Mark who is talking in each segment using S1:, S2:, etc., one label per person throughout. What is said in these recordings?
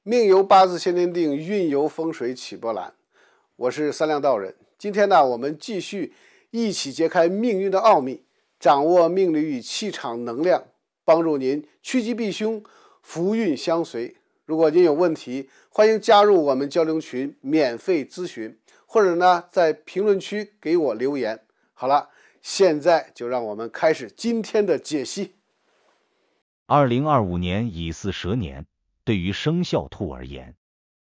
S1: 命由八字先天定，运由风水起波澜。我是三亮道人。今天呢，我们继续一起揭开命运的奥秘，掌握命理与气场能量，帮助您趋吉避凶，福运相随。如果您有问题，欢迎加入我们交流群，免费咨询，或者呢，在评论区给我留言。好了，现在就让我们开始今天的解析。
S2: 2025年乙巳蛇年，对于生肖兔而言，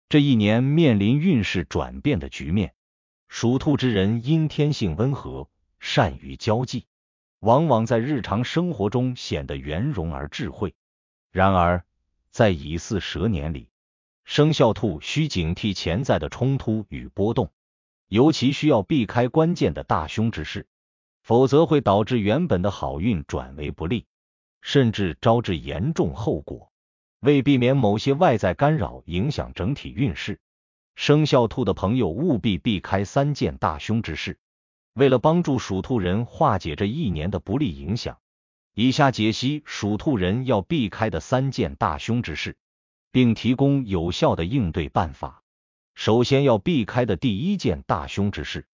S2: 这一年面临运势转变的局面。属兔之人因天性温和，善于交际，往往在日常生活中显得圆融而智慧。然而，在乙巳蛇年里，生肖兔需警惕潜在的冲突与波动，尤其需要避开关键的大凶之事，否则会导致原本的好运转为不利，甚至招致严重后果。为避免某些外在干扰影响整体运势，生肖兔的朋友务必避开3件大凶之事。为了帮助属兔人化解这一年的不利影响，以下解析属兔人要避开的3件大凶之事，并提供有效的应对办法。首先要避开的第1件大凶之事，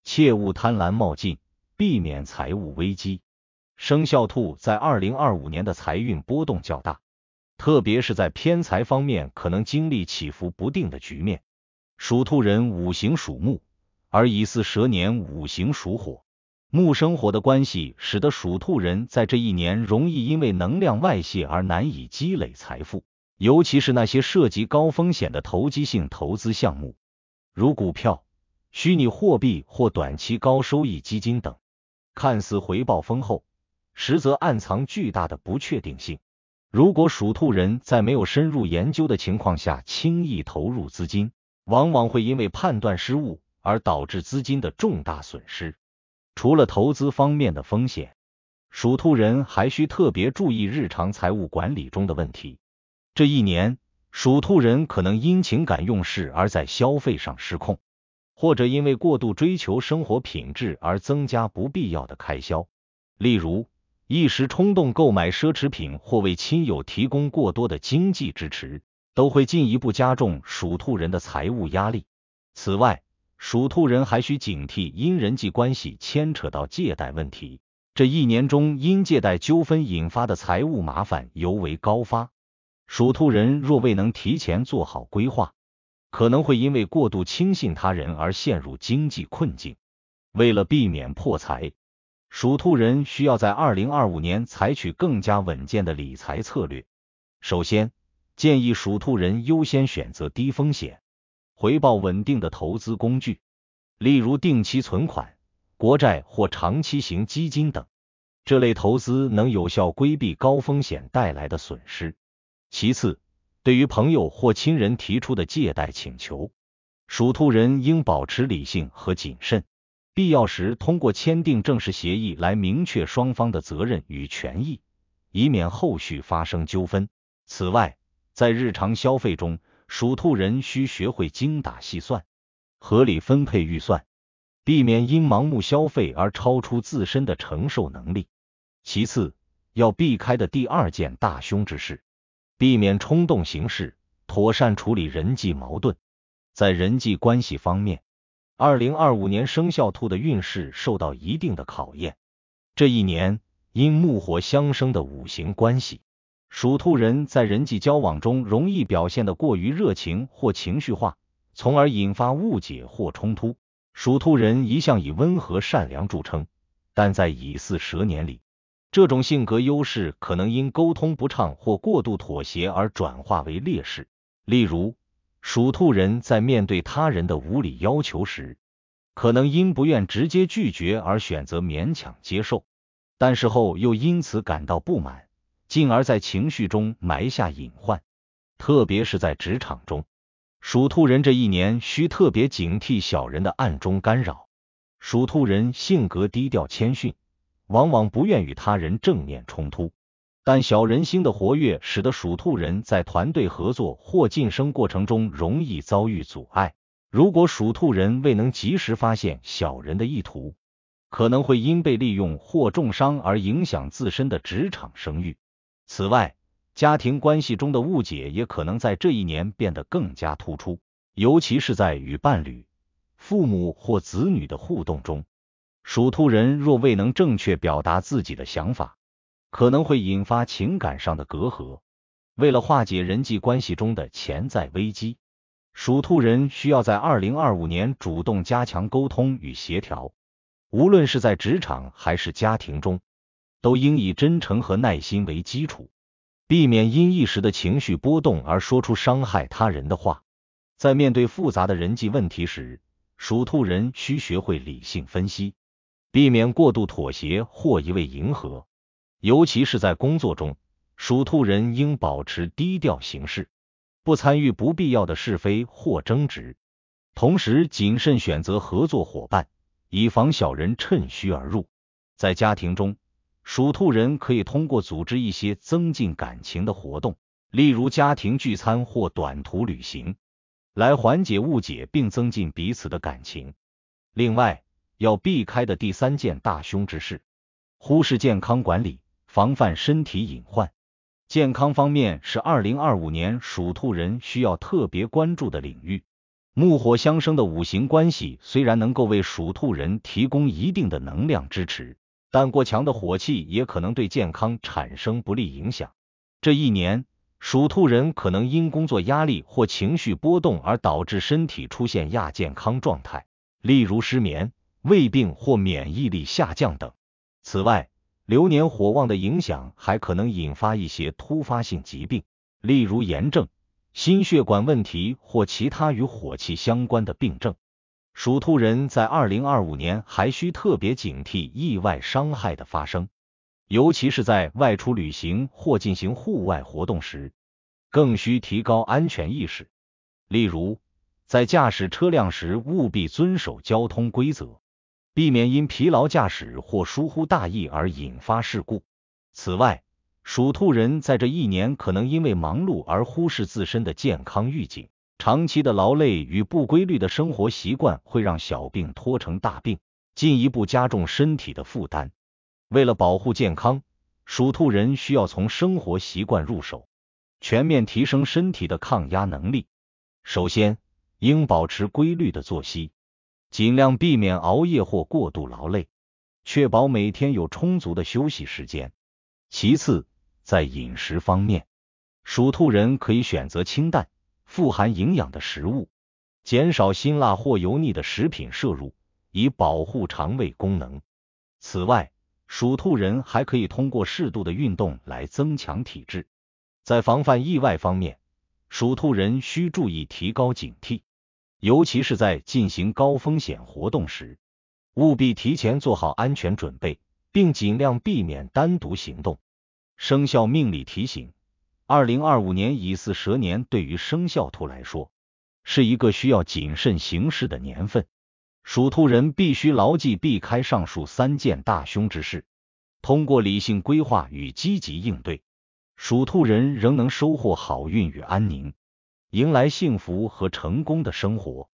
S2: 切勿贪婪冒进，避免财务危机。生肖兔在2025年的财运波动较大，特别是在偏财方面可能经历起伏不定的局面。属兔人五行属木，而乙巳蛇年五行属火，木生火的关系使得属兔人在这一年容易因为能量外泄而难以积累财富，尤其是那些涉及高风险的投机性投资项目，如股票、虚拟货币或短期高收益基金等，看似回报丰厚，实则暗藏巨大的不确定性。如果属兔人在没有深入研究的情况下轻易投入资金，往往会因为判断失误而导致资金的重大损失。除了投资方面的风险，属兔人还需特别注意日常财务管理中的问题。这一年，属兔人可能因情感用事而在消费上失控，或者因为过度追求生活品质而增加不必要的开销，例如一时冲动购买奢侈品或为亲友提供过多的经济支持，都会进一步加重属兔人的财务压力。此外，属兔人还需警惕因人际关系牵扯到借贷问题。这一年中因借贷纠纷引发的财务麻烦尤为高发，属兔人若未能提前做好规划，可能会因为过度轻信他人而陷入经济困境。为了避免破财，属兔人需要在2025年采取更加稳健的理财策略。首先，建议属兔人优先选择低风险、回报稳定的投资工具，例如定期存款、国债或长期型基金等。这类投资能有效规避高风险带来的损失。其次，对于朋友或亲人提出的借贷请求，属兔人应保持理性和谨慎，必要时通过签订正式协议来明确双方的责任与权益，以免后续发生纠纷。此外，在日常消费中，属兔人需学会精打细算，合理分配预算，避免因盲目消费而超出自身的承受能力。其次，要避开的第2件大凶之事，避免冲动行事，妥善处理人际矛盾。在人际关系方面，2025年生肖兔的运势受到一定的考验。这一年，因木火相生的五行关系，属兔人在人际交往中容易表现得过于热情或情绪化，从而引发误解或冲突。属兔人一向以温和善良著称，但在乙巳蛇年里，这种性格优势可能因沟通不畅或过度妥协而转化为劣势。例如，属兔人在面对他人的无理要求时，可能因不愿直接拒绝而选择勉强接受，但事后又因此感到不满，进而在情绪中埋下隐患。特别是在职场中，属兔人这一年需特别警惕小人的暗中干扰。属兔人性格低调谦逊，往往不愿与他人正面冲突，但小人心的活跃使得属兔人在团队合作或晋升过程中容易遭遇阻碍。如果属兔人未能及时发现小人的意图，可能会因被利用或重伤而影响自身的职场声誉。此外，家庭关系中的误解也可能在这一年变得更加突出，尤其是在与伴侣、父母或子女的互动中。属兔人若未能正确表达自己的想法，可能会引发情感上的隔阂。为了化解人际关系中的潜在危机，属兔人需要在2025年主动加强沟通与协调，无论是在职场还是家庭中，都应以真诚和耐心为基础，避免因一时的情绪波动而说出伤害他人的话。在面对复杂的人际问题时，属兔人需学会理性分析，避免过度妥协或一味迎合。尤其是在工作中，属兔人应保持低调行事，不参与不必要的是非或争执，同时谨慎选择合作伙伴，以防小人趁虚而入。在家庭中，属兔人可以通过组织一些增进感情的活动，例如家庭聚餐或短途旅行，来缓解误解并增进彼此的感情。另外，要避开的第3件大凶之事，忽视健康管理，防范身体隐患。健康方面是2025年属兔人需要特别关注的领域。木火相生的五行关系虽然能够为属兔人提供一定的能量支持，但过强的火气也可能对健康产生不利影响。这一年，属兔人可能因工作压力或情绪波动而导致身体出现亚健康状态，例如失眠、胃病或免疫力下降等。此外，流年火旺的影响还可能引发一些突发性疾病，例如炎症、心血管问题或其他与火气相关的病症。属兔人在2025年还需特别警惕意外伤害的发生，尤其是在外出旅行或进行户外活动时，更需提高安全意识。例如，在驾驶车辆时务必遵守交通规则，避免因疲劳驾驶或疏忽大意而引发事故。此外，属兔人在这一年可能因为忙碌而忽视自身的健康预警，长期的劳累与不规律的生活习惯会让小病拖成大病，进一步加重身体的负担。为了保护健康，属兔人需要从生活习惯入手，全面提升身体的抗压能力。首先，应保持规律的作息，尽量避免熬夜或过度劳累，确保每天有充足的休息时间。其次，在饮食方面，属兔人可以选择清淡、富含营养的食物，减少辛辣或油腻的食品摄入，以保护肠胃功能。此外，属兔人还可以通过适度的运动来增强体质。在防范意外方面，属兔人需注意提高警惕，尤其是在进行高风险活动时，务必提前做好安全准备，并尽量避免单独行动。生肖命理提醒：2025年乙巳蛇年对于生肖兔来说，是一个需要谨慎行事的年份。属兔人必须牢记避开上述3件大凶之事，通过理性规划与积极应对，属兔人仍能收获好运与安宁，迎来幸福和成功的生活。